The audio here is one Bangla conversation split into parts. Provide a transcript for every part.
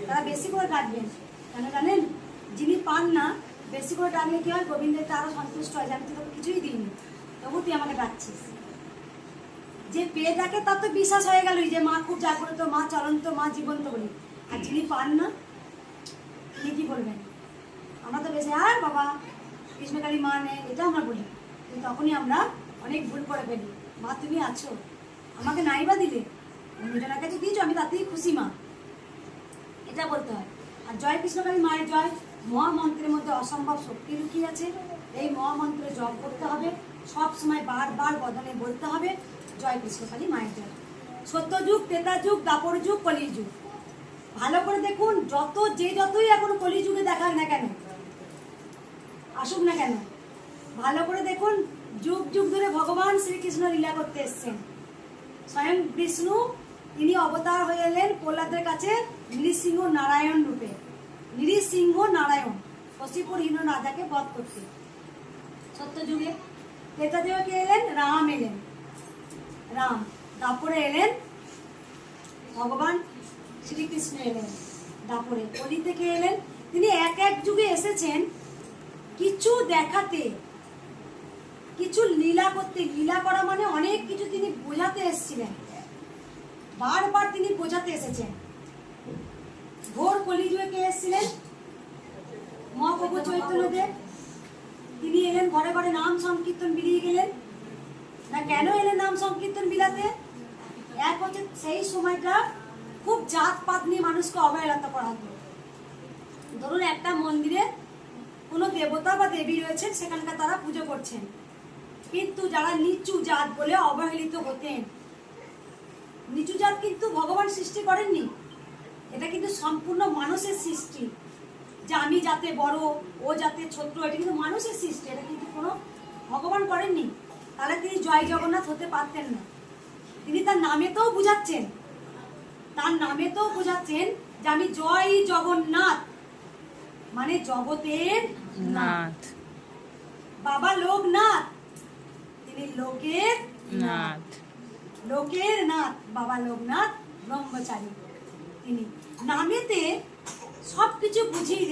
তারা বেশি করে ডাকবেন। কেন জানেন? যিনি পান না বেশি করে ডাকলে কি হয়, গোবিন্দের আরো সন্তুষ্ট হয় যে আমি তোকে কিছুই দিইনি, তবু তুই আমাকে ডাকছিস। যে পেয়ে ডাকে তার তো বিশ্বাস হয়ে গেল যে মা খুব জাগ্রত, মা চলন্ত, মা জীবন্ত বলি। আর যিনি পান না তিনি কি বলবেন? আমরা তো বেশি আর বাবা কৃষ্ণকালী মা নেই এটা আমরা বলি, কিন্তু তখনই আমরা অনেক ভুল করে ফেলি। মা তুমি আছো, আমাকে নাইবা দিলে, অন্যজনের কাছে দিয়েছো, আমি তাতেই খুশি মা, এটা বলতে হয়। আর জয় কৃষ্ণকালী মায়ের জয় মহামন্ত্রের মধ্যে অসম্ভব শক্তি লুকিয়ে আছে। এই মহামন্ত্র জপ করতে হবে, সব সময় বারবার বদলে বলতে হবে জয় কৃষ্ণকালী মায়ের জয়। সত্যযুগ, ত্রেতা যুগ, দাপর যুগ, কলির যুগ। ভালো করে দেখুন, যতই এখন কলিযুগে দেখাক না কেন, আসুক না কেন, ভালো করে দেখুন, যুগ যুগ ধরে ভগবান শ্রীকৃষ্ণ লীলা করতে এসছেন। স্বয়ং বিষ্ণু তিনি অবতার হয়ে এলেন প্রহ্লাদের কাছে নৃসিংহ নারায়ণ রূপে। নৃসিংহ নারায়ণ কশিপুর হীন রাজাকে বধ করতে। সত্যযুগে ত্রেতা যুগে এলেন রাম, এলেন রাম, তারপরে এলেন ভগবান শ্রীকৃষ্ণ, এলেন তারপরে কলি থেকে এলেন। তিনি এক এক যুগে এসেছেন কিছু দেখাতে, কিছু লীলা করতে। লীলা করা মানে অনেক কিছু তিনি বোঝাতে এসেছিলেন, বারবার তিনি বোঝাতে এসেছেন। ঘোর কলিযুগে কে এসেছিলেন? মহাপ্রভু চৈতন্যদেব। তিনি এলেন ঘরে ঘরে নাম সংকীর্তন বিলিয়ে গেলেন। না কেন এলেন নাম সংকীর্তন বিলাতে? এক হচ্ছে সেই সময়টা খুব জাতপাত নিয়ে মানুষকে অবহেলা করা হতো। ধরুন একটা মন্দিরে কোনো দেবতা বা দেবী রয়েছেন, সেখানকার তারা পুজো করছেন, কিন্তু যারা নিচু জাত বলে অবহেলিত হতেন। নিচু জাত কিন্তু ভগবান সৃষ্টি করেননি, এটা কিন্তু সম্পূর্ণ মানুষের সৃষ্টি। যে আমি যাতে বড়, ও যাতে ছোট, এটা কিন্তু মানুষের সৃষ্টি, এটা কিন্তু কোনো ভগবান করেননি। তাহলে তিনি জয় জগন্নাথ হতে পারতেন না। তিনি তার নামেতেও বুঝাচ্ছেন, তার নামেতেও বোঝাচ্ছেন যে আমি জয় জগন্নাথ, মানে জগতের নাথ। বাবা লোকনাথ, তিনি লোকের নাথ, লোকের নাথ। বাবা লোকনাথ ব্রহ্মচারী, তিনি নামেতে সবকিছু বুঝিয়ে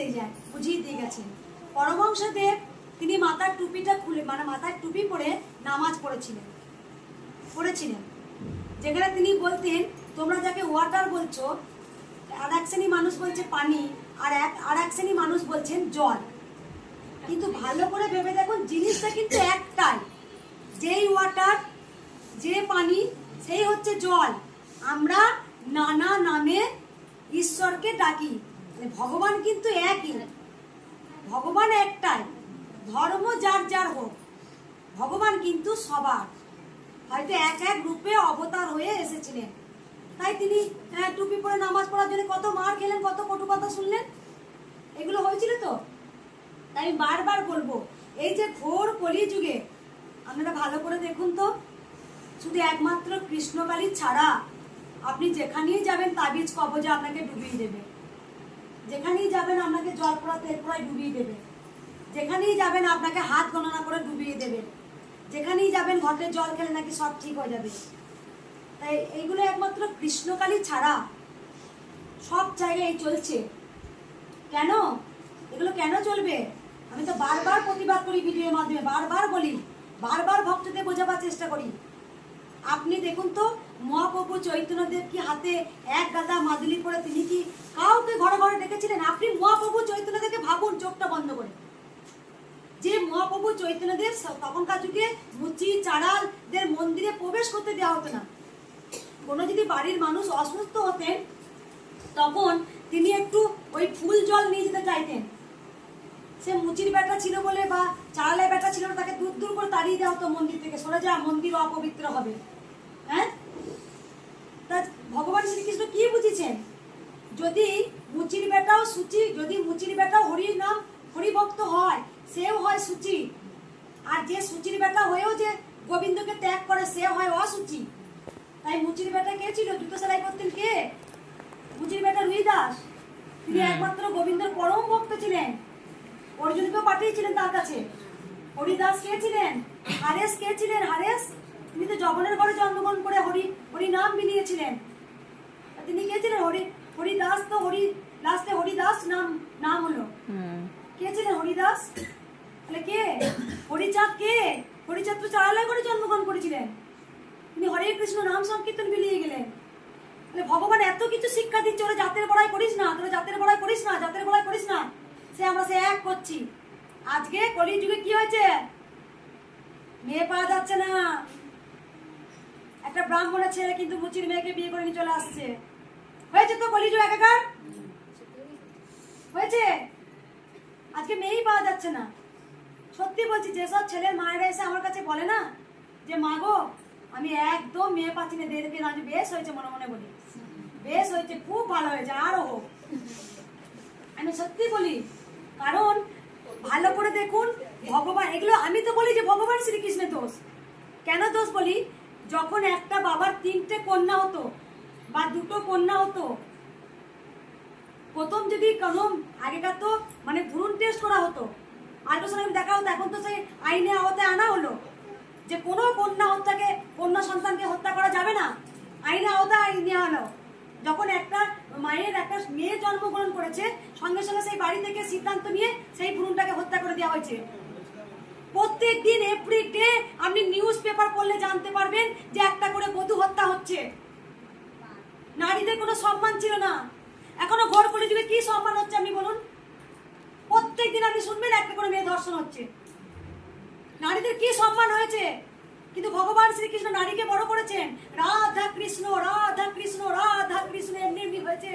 দিয়ে গেছেন। পরমহংসদেব তিনি মাথার টুপিটা খুলে, মানে মাথার টুপি পরে নামাজ পড়েছিলেন, যেখানে তিনি বলতেন তোমরা যাকে ওয়াটার বলছো, আর এক শ্রেণী মানুষ বলছে পানি, আর এক শ্রেণী মানুষ বলছেন জল। কিন্তু ভালো করে ভেবে দেখুন, জিনিসটা কিন্তু একটাই, যেই ওয়াটার, যে পানি, সেই হচ্ছে জল। আমরা নানা নামে ঈশ্বরকে ডাকি, ভগবান কিন্তু একই, ভগবান একটাই। ধর্ম যার যার হোক, ভগবান কিন্তু সবার। হয়তো এক এক রূপে অবতার হয়ে এসেছিলেন, তাই তিনি টুপি পরে নামাজ পড়ার জন্য কত মার খেলেন, কত কটু কথা শুনলেন, এগুলো হয়েছিল তো। তাই আমি বারবার বলবো, এই যে ঘোর কলিযুগে আপনারা ভালো করে দেখুন তো, শুধু একমাত্র কৃষ্ণকালী ছাড়া আপনি যেখানেই যাবেন তাবিজ কবজে আপনাকে ডুবিয়ে দেবে, যেখানেই যাবেন আপনাকে জল পড়াতে এরপরে ডুবিয়ে দেবে, যেখানেই যাবেন আপনাকে হাত গণনা করে ডুবিয়ে দেবে, যেখানেই যাবেন ঘটের জল খেলে নাকি সব ঠিক হয়ে যাবে। তাই এইগুলো একমাত্র কৃষ্ণকালী ছাড়া সব জায়গায় চলছে। কেন এগুলো কেন চলবে? আমি তো বারবার প্রতিবাদ করি, ভিডিওর মাধ্যমে বারবার বলি, বারবার ভক্তদের বোঝাবার চেষ্টা করি। আপনি দেখুন তো, মহাপ্রভু চৈতন্যদেব কি হাতে এক গাদা মাদুলি পরে তিনি কি কাউকে ঘরে ঘরে ডেকেছিলেন? আপনি মহাপ্রভু চৈতন্যদেবকে ভাবুন চোখটা বন্ধ করে, যে মহাপ্রভু চৈতন্যদেব তখনকার যুগে মুচি চাড়ালদের মন্দিরে প্রবেশ করতে দেওয়া হতো না। কোনো যদি বাড়ির মানুষ অসুস্থ হতেন, তখন তিনি একটু ওই ফুল জল নিয়ে যেতে চাইতেন। সে মুচির ব্যাটা ছিল বলে বা চাড়ালের ব্যাটা ছিল, তাকে দূর দূর করে তাড়িয়ে দেওয়া হতো মন্দির থেকে, সরে যা, মন্দির অপবিত্র হবে। হ্যাঁ, তা ভগবান শ্রীকৃষ্ণ কি বুঝেছেন? যদি মুচির বেটাও সুচি, যদি মুচির বেটাও হরি নাম হরিভক্ত হয়, সেও হয় সুচি, আর যে সুচির বেটা হয়েও যে গোবিন্দকে ত্যাগ করে সে হয় অসুচি। তাই মুচির বেটা কে ছিল? জুতো সেলাই করতেন কে? মুচির বেটা রুইদাস। তিনি একমাত্র গোবিন্দর পরম ভক্ত ছিলেন, অর্জুনকেও পাঠিয়েছিলেন তার কাছে। হরিদাস কে ছিলেন? হারেস কে ছিলেন? হারেস তিনি তো জগনের ঘরে জন্মগ্রহণ করে হরি নাম বিলিয়েছিলেন। তিনি কে ছিলেন? হরিদাস তো হরিদাস হরিদাস? তাহলে কে হরিচাঁদ? কে হরিচাঁদ? তো চারালয় করে জন্মগ্রহণ করেছিলেন, তিনি হরে কৃষ্ণ নাম সংকীর্তন মিলিয়ে গেলেন। তাহলে ভগবান এত কিছু শিক্ষা দিচ্ছে, ওরা জাতের বড়াই করিস না, তোরা জাতের বড়াই করিস না, জাতের বড়াই করিস না। আমরা এক করছি। আজকে কলিযুগে কি হয়েছে? মেয়ে পাওয়া যাচ্ছে না। একটা ব্রাহ্মণের ছেলে কিন্তু মুচির মেয়েকে বিয়ে করে নিয়ে চলে আসছে। হয়েছে তো কলিযুগ একাকার হয়েছে। আজকে মেয়েই পাওয়া যাচ্ছে না। সত্যি বলছি, যেসব ছেলের মায়েরা এসে আমার কাছে বলে না যে মা গো আমি একদম মেয়ে পাচ্ছি না, দেখে আমি বেশ হয়েছে, মনে মনে বলি বেশ হয়েছে, খুব ভালো হয়েছে, আরো হোক। আমি সত্যি বলি, কারণ ভালো করে দেখুন ভগবান, এগুলো আমি তো বলি যে ভগবান শ্রীকৃষ্ণের দোষ। কেন দোষ বলি? যখন একটা বাবার 3টে কন্যা হতো বা 2টো কন্যা হতো, প্রথম যদি কোনো আগেকার তো মানে ভ্রূণ টেস্ট করা হতো, আল্ট্রাসাউন্ড দেখা হতো। এখন তো সেই আইনে আওতায় আনা হলো যে কোনো কন্যা সন্তানকে হত্যা করা যাবে না, আইনে আওতায় নেওয়া হলো। যখন একটা মায়ের একটা মেয়ে জন্মগ্রহণ করেছে, সঙ্গে সঙ্গে সেই বাড়ি থেকে সিদ্ধান্ত নিয়ে সেই ভ্রূণটাকে হত্যা করে দেওয়া হয়েছে। প্রত্যেক দিন এভরিডে আপনি নিউজ পেপার পড়লে জানতে পারবেন যে একটা করে বধূ হত্যা হচ্ছে। নারীদের কোনো সম্মান ছিল না, এখনো ঘর কলিযুগে কি সম্মান হচ্ছে আপনি বলুন? প্রত্যেক দিন আপনি শুনবেন একটা করে মেয়ে ধর্ষণ হচ্ছে। নারীদের কি সম্মান হয়েছে? কিন্তু ভগবান শ্রীকৃষ্ণ নারীকে বড় করেছেন। রাধা কৃষ্ণ রাধা কৃষ্ণ রাধা কৃষ্ণ এমনি এমনি হয়েছে।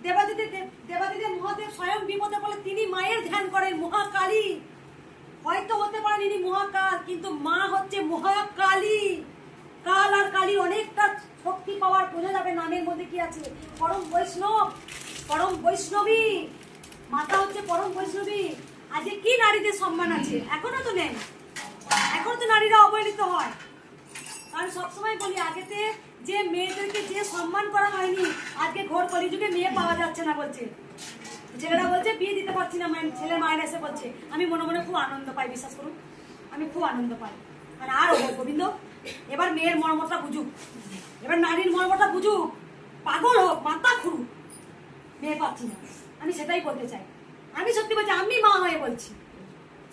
দেবাদিদেব মহাদেব স্বয়ং বিপদে বলে তিনি মায়ের ধ্যান করেন, মহাকালী। হয়তো হতে পারেন ইনি মহাকাল, কিন্তু মা হচ্ছে মহাকালী। কাল আর কালী অনেকটা শক্তি পাওয়ার বোঝা যাবে নামের মধ্যে কি আছে। পরম বৈষ্ণব, পরম বৈষ্ণবী, মাতা হচ্ছে পরম বৈষ্ণবী। আজকে কি নারীদের সম্মান আছে? এখনো তো নেই, এখন তো নারীরা অবহেলিত হয়। কারণ সবসময় বলি আগেতে যে মেয়েদেরকে যে সম্মান করা হয়নি, আজকে ঘোর কলিযুগে মেয়ে পাওয়া যাচ্ছে না বলছে। ছেলেরা বলছে বিয়ে দিতে পারছি না, ছেলে মায়ের এসে বলছে। আমি মনে মনে খুব আনন্দ পাই, বিশ্বাস করুন আমি খুব আনন্দ পাই। মানে আর গোবিন্দ এবার মেয়ের মর্মটা বুঝুক, এবার নারীর মর্মটা বুঝুক, পাগল হোক, মাথা খুঁড়ুক, মেয়ে পাচ্ছি না। আমি সেটাই বলতে চাই। আমি সত্যি বলছি, আমি মা হয়ে বলছি,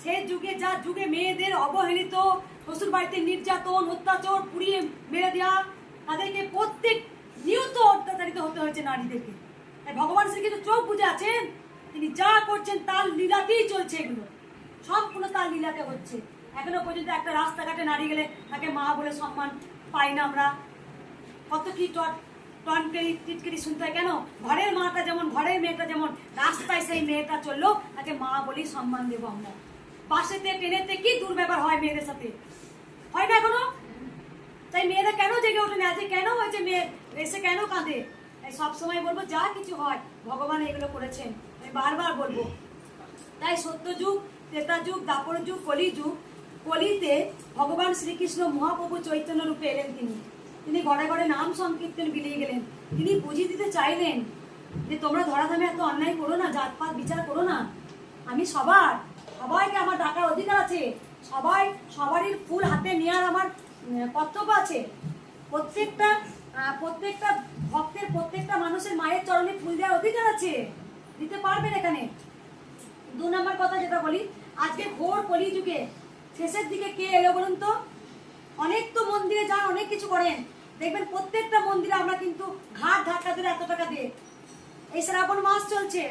সে যুগে যা যুগে মেয়েদের অবহেলিত, শ্বশুর বাড়িতে নির্যাতন, অত্যাচার, পুড়িয়ে মেরে দেওয়া, তাদেরকে প্রত্যেক নিয়ত অত্যাচারিত হতে হয়েছে নারীদেরকে। তাই ভগবান শ্রীকৃষ্ণ চোখ বুঝে আছেন, তিনি যা করছেন তার লীলাতেই চলছে, এগুলো সম্পূর্ণ তার লীলাতে হচ্ছে। এখনো পর্যন্ত একটা রাস্তাঘাটে নারী গেলে তাকে মা বলে সম্মান পাই না আমরা। কত কি টনকেরি টিটকেরি শুনতে হয়। কেন? ঘরের মাটা যেমন, ঘরের মেয়েটা যেমন, রাস্তায় সেই মেয়েটা চললো তাকে মা বলি সম্মান দেবো আমরা। বাসেতে ট্রেনেতে কি দুর্ব্যবহার হয় মেয়েদের সাথে, হয় না এখনো? তাই মেয়েরা কেন জেগে ওঠে না? আজকে কেন হয়েছে মেয়ে এসে কেন কাঁদে? তাই সবসময় বলবো যা কিছু হয় ভগবান এগুলো করেছেন, আমি বারবার বলবো। তাই সত্যযুগ, ত্রেতা যুগ, দাপর যুগ, কলি যুগ, কলিতে ভগবান শ্রীকৃষ্ণ মহাপ্রভু চৈতন্য রূপে এলেন। তিনি ঘরে ঘরে নাম সংকীর্তন বিলিয়ে গেলেন। তিনি বুঝিয়ে দিতে চাইলেন যে তোমরা ধরাধামে এত অন্যায় করো না, জাতপাত বিচার করো না। আমি সবাইকে আমার ডাকার অধিকার আছে, সবারই ফুল হাতে নেওয়ার আমার কর্তব্য আছে। প্রত্যেকটা ভক্তের, প্রত্যেকটা মানুষের মায়ের চরণে ফুল দেওয়ার অধিকার আছে, দিতে পারবেন। এখানে 2 নম্বর কথা যেটা বলি, আজকে ঘোর কলিযুগে শেষের দিকে কে এলো বলুন তো? অনেক তো মন্দিরে যান, অনেক কিছু করেন, দেখবেন প্রত্যেকটা মন্দিরে আমরা কিন্তু ঘাট ধাক্কা দিলে এত টাকা দিয়ে। এই শ্রাবণ মাস চলছে,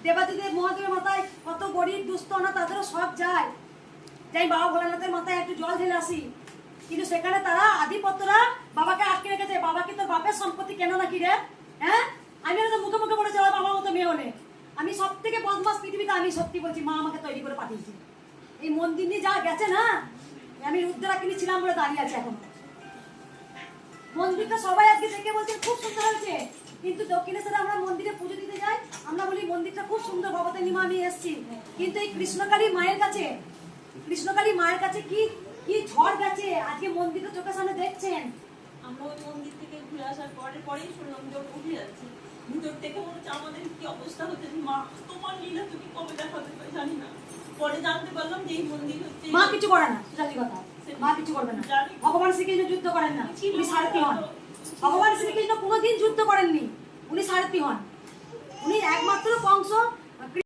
দেবাদিদেব মহাদেবের মাথায় কত গরিব দুস্থ না তাদেরও সব যায়, যাই বাবা ভোলানাথের মাথায় একটু জল ঢেলে আসি। কিন্তু সেখানে তারা আধিপত্যরা বাবাকে আটকে রেখেছে। বাবাকে তো বাপের সম্পত্তি কেন নাকি রে? হ্যাঁ, আমি তো মুখে মুখে বলেছি বাবার মতো মেয়ে হলে। আমি সব থেকে বদমাস পৃথিবীতে, আমি সত্যি বলছি, মা আমাকে তৈরি করে পাঠিয়েছি। এই মন্দির নিয়ে যা গেছে না, আমি রুদ্রা কিনেছিলাম বলে দাঁড়িয়ে আছে এখন। মন্দিরটা সবাই আজকে দেখে বলছেন খুব সুন্দর হয়েছে, কিন্তু দক্ষিণেশ্বরে আমরা মন্দিরে পুজো দিতে যাই, আমরা বলি মন্দিরটা খুব সুন্দর, ভগবতী নিমা আমি এসেছি। কিন্তু এই কৃষ্ণকালী মায়ের কাছে কি কি ঝড় গেছে। আজকে মন্দিরটা চোখের সামনে দেখছেন। আমরা ওই মন্দির থেকে ঘুরে আসার পরেই শুনলাম যে ওটা উঠে যাচ্ছে। ভিতর থেকে মনে হচ্ছে আমাদের কি অবস্থা হচ্ছে, মা তোমার লীলা তুমি কবে দেখাতে পারি জানি না। পরে জানতে পারলাম যে এই মন্দির হচ্ছে। মা কিছু করে না, সত্যি কথা, মা কিছু করবে না। ভগবান শ্রীকৃষ্ণ যুদ্ধ করেন না, উনি সারথি হন। ভগবান শ্রীকৃষ্ণ কোনোদিন যুদ্ধ করেননি, উনি সারথি হন। উনি একমাত্র